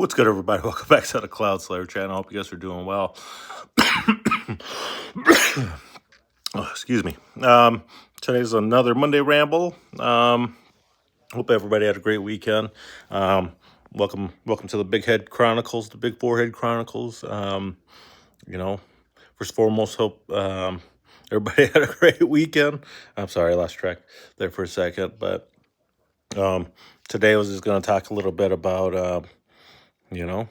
What's good, everybody? Welcome back to the Cloud Slayer channel. Hope you guys are doing well. Oh, excuse me. Today's another Monday Ramble. Hope everybody had a great weekend. Welcome to the Big Head Chronicles, the Big Forehead Chronicles. You know, first and foremost, hope everybody had a great weekend. I'm sorry, I lost track there for a second, but today I was just going to talk a little bit about you know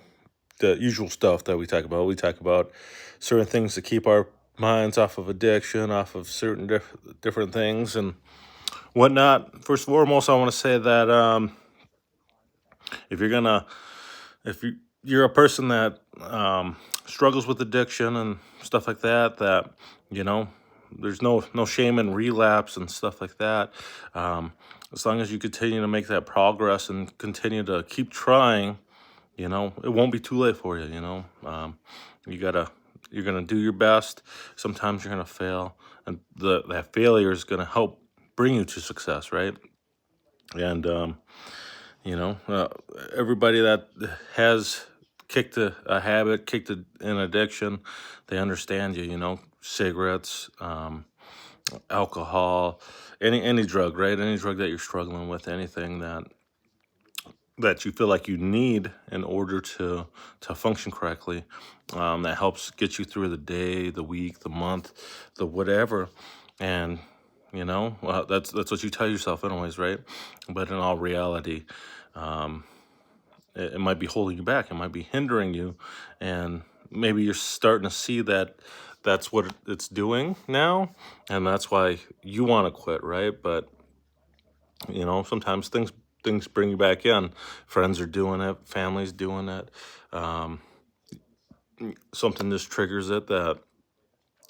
the usual stuff that we talk about. We talk about certain things to keep our minds off of addiction, off of certain different things and whatnot. First and foremost, I want to say that if you're gonna, if you're a person that struggles with addiction and stuff like that, you know, there's no shame in relapse and stuff like that. As long as you continue to make that progress and continue to keep trying, it won't be too late for you. You gotta, you're gonna do your best. Sometimes you're gonna fail, and that failure is gonna help bring you to success, right? And you know, uh, everybody that has kicked a habit, kicked an addiction, they understand you. Cigarettes, alcohol, any drug, right? Any drug that you're struggling with, anything that you feel like you need in order to function correctly, that helps get you through the day, the week, the month, the whatever. And well, that's what you tell yourself anyways, right? But in all reality, it might be holding you back, it might be hindering you, and maybe you're starting to see that that's what it's doing now, and that's why you want to quit, right? But sometimes things bring you back in. Friends are doing it, family's doing it. Um, Something just triggers it that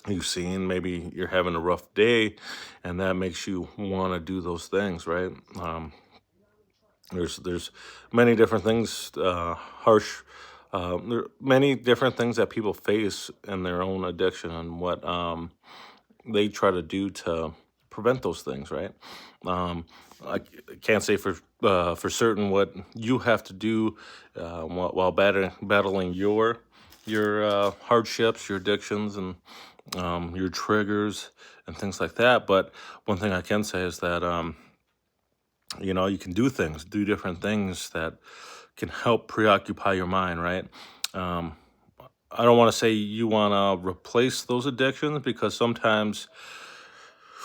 you've seen. Maybe you're having a rough day, and that makes you want to do those things, right? There's many different things, harsh. There are many different things that people face in their own addiction, and what they try to do to prevent those things, right? I can't say for certain what you have to do while battling your hardships, your addictions, and your triggers and things like that. But one thing I can say is that you can do different things that can help preoccupy your mind, right? Um, I don't want to say you want to replace those addictions, because sometimes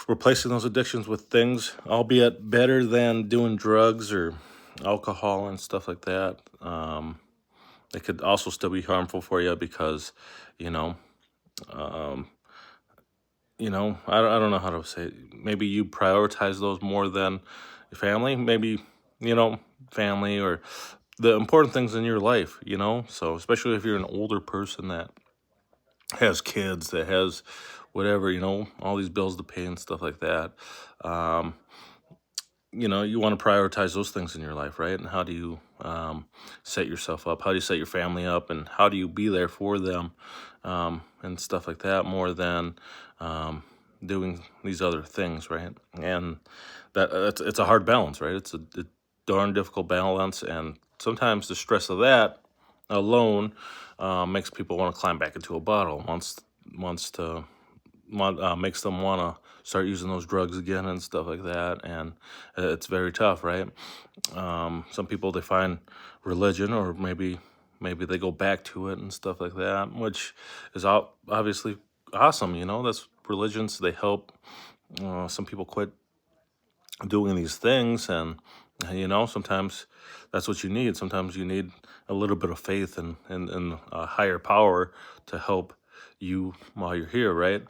replacing those addictions with things, albeit better than doing drugs or alcohol and stuff like that, it could also still be harmful for you, because, you know, um, I don't know how to say it. Maybe you prioritize those more than your family, maybe, family or the important things in your life, so especially if you're an older person that has kids, that has whatever, all these bills to pay and stuff like that. Um, you want to prioritize those things in your life, right? And how do you set yourself up? How do you set your family up? And how do you be there for them and stuff like that, more than doing these other things, right? And it's a hard balance, right? It's a darn difficult balance, and sometimes the stress of that alone makes people want to climb back into a bottle, makes them want to start using those drugs again and stuff like that. And it's very tough, right? Some people, they find religion, or maybe they go back to it and stuff like that, which is obviously awesome. That's religions, they help some people quit doing these things. And sometimes that's what you need. Sometimes you need a little bit of faith and a higher power to help you while you're here, right?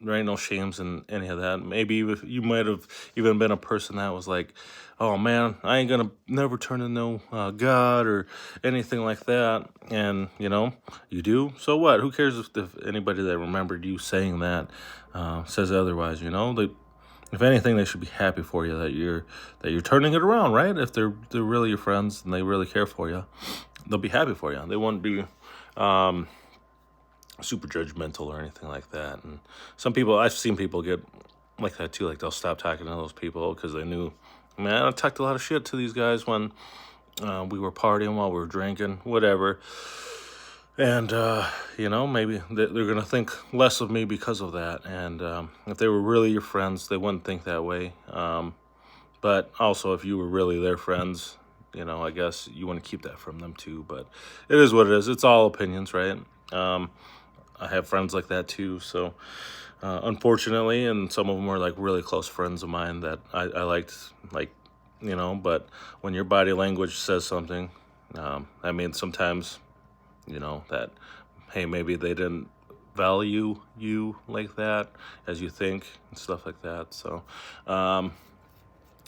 There ain't no shames in any of that. Maybe if you might have even been a person that was like, oh man, I ain't gonna never turn to no God or anything like that. And you do, so what? Who cares if anybody that remembered you saying that says otherwise? If anything, they should be happy for you that you're turning it around, right? If they're really your friends and they really care for you, they'll be happy for you. They won't be super judgmental or anything like that. And some people, I've seen people get like that too. Like, they'll stop talking to those people because they knew, man, I talked a lot of shit to these guys when we were partying while we were drinking, whatever. And, maybe they're going to think less of me because of that. And if they were really your friends, they wouldn't think that way. But also, if you were really their friends, I guess you want to keep that from them too. But it is what it is. It's all opinions, right? I have friends like that too. So, unfortunately, and some of them were like really close friends of mine that I liked, like, but when your body language says something, that means sometimes, that, hey, maybe they didn't value you like that as you think and stuff like that. So,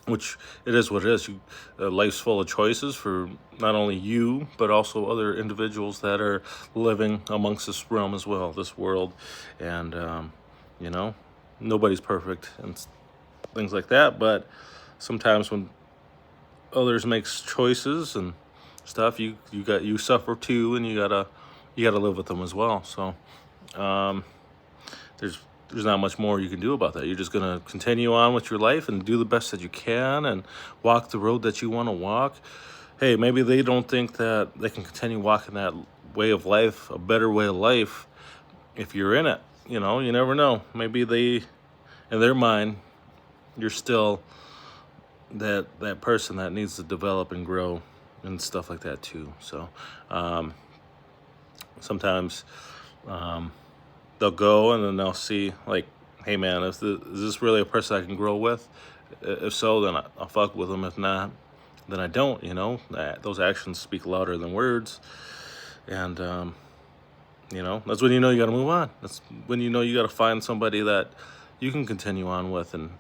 which it is what it is. Life's full of choices for not only you, but also other individuals that are living amongst this realm as well, this world. And, nobody's perfect and things like that. But sometimes when others makes choices and stuff, you suffer too, and you gotta live with them as well. So there's there's not much more you can do about that. You're just gonna continue on with your life and do the best that you can and walk the road that you want to walk. Hey, maybe they don't think that they can continue walking that way of life, a better way of life, if you're in it. You never know. Maybe in their mind, you're still that person that needs to develop and grow and stuff like that too. So sometimes they'll go and then they'll see, like, hey man, is this really a person I can grow with? If so, then I'll fuck with them. If not, then I don't. Those actions speak louder than words. And that's when you gotta move on. That's when you gotta find somebody that you can continue on with and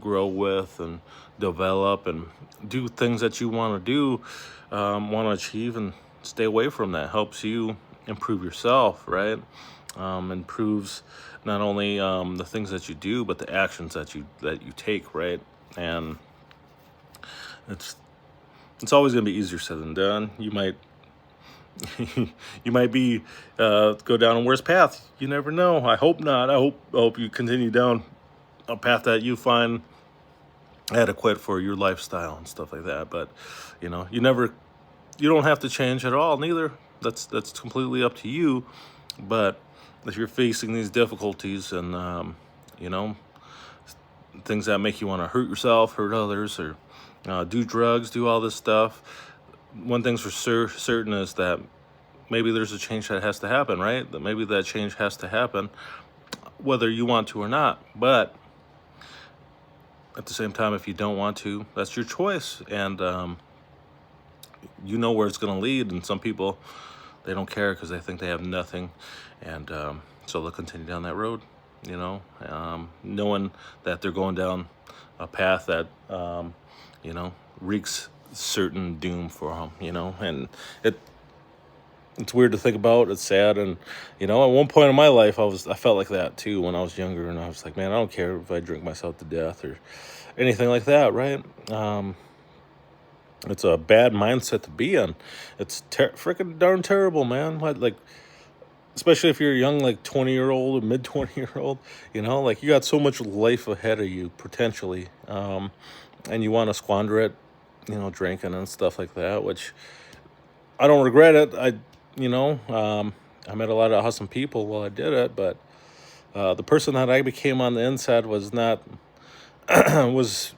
grow with and develop and do things that you want to do, want to achieve, and stay away from that. Helps you improve yourself, right? Improves not only the things that you do, but the actions that you take, right? And it's always gonna be easier said than done. You might you might be go down a worse path. You never know. I hope not. I hope you continue down a path that you find adequate for your lifestyle and stuff like that. But you don't have to change at all. Neither. That's completely up to you. But if you're facing these difficulties and things that make you want to hurt yourself, hurt others, or do drugs, do all this stuff, one thing's for certain is that maybe there's a change that has to happen, right? That maybe that change has to happen, whether you want to or not. But at the same time, if you don't want to, that's your choice. And you know where it's going to lead. And some people, they don't care because they think they have nothing. And so they'll continue down that road, knowing that they're going down a path that, wreaks certain doom for them, and it's weird to think about. It's sad. And, at one point in my life, I felt like that too when I was younger. And I was like, man, I don't care if I drink myself to death or anything like that, right? It's a bad mindset to be in. It's freaking darn terrible, man. Like, especially if you're a young, like 20-year-old or mid 20-year-old, like you got so much life ahead of you potentially. And you want to squander it, drinking and stuff like that, which I don't regret it. I met a lot of awesome people while I did it, but the person that I became on the inside was not, was,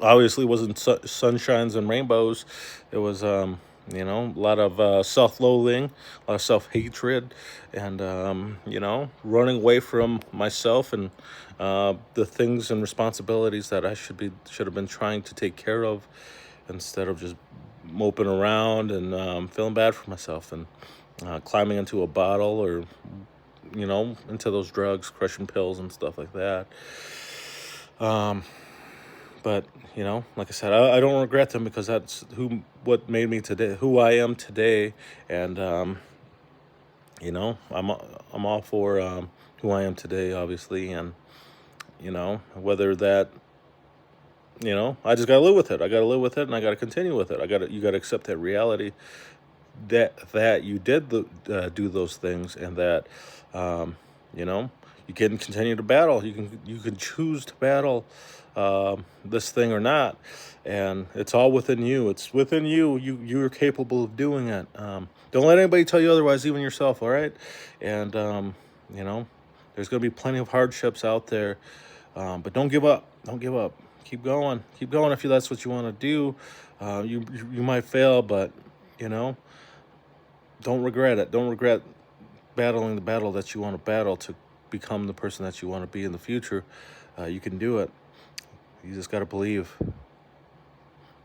obviously wasn't sunshines and rainbows. It was, a lot of self-loathing, a lot of self-hatred, and, running away from myself and the things and responsibilities that I should have been trying to take care of, instead of just moping around and feeling bad for myself and climbing into a bottle or, into those drugs, crushing pills and stuff like that. But, like I said, I don't regret them because that's what made me today, who I am today. And, I'm all for who I am today, obviously. And, whether that, I just got to live with it. I got to live with it, and I got to continue with it. You got to accept that reality that you did do those things, and that, you can continue to battle. You can choose to battle this thing or not, and it's all within you. It's within you. You're capable of doing it. Don't let anybody tell you otherwise, even yourself. All right, and you know, there's going to be plenty of hardships out there, but don't give up. Don't give up. Keep going. Keep going if that's what you want to do. You might fail, but you know, don't regret it. Don't regret battling the battle that you want to battle to become the person that you want to be in the future. You can do it. You just got to believe.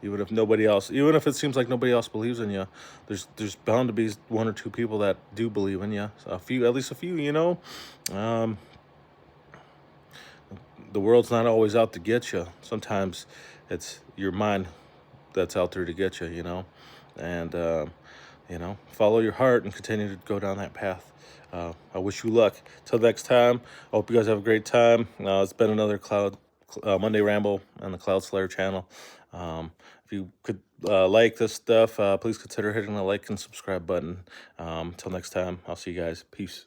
Even if it seems like nobody else believes in you, there's bound to be one or two people that do believe in you. A few, at least a few. Um, the world's not always out to get you. Sometimes it's your mind that's out there to get you. And follow your heart and continue to go down that path. I wish you luck. Till next time, I hope you guys have a great time. It's been another Monday Ramble on the Cloud Slayer channel. If you could like this stuff, please consider hitting the like and subscribe button. Till next time, I'll see you guys. Peace.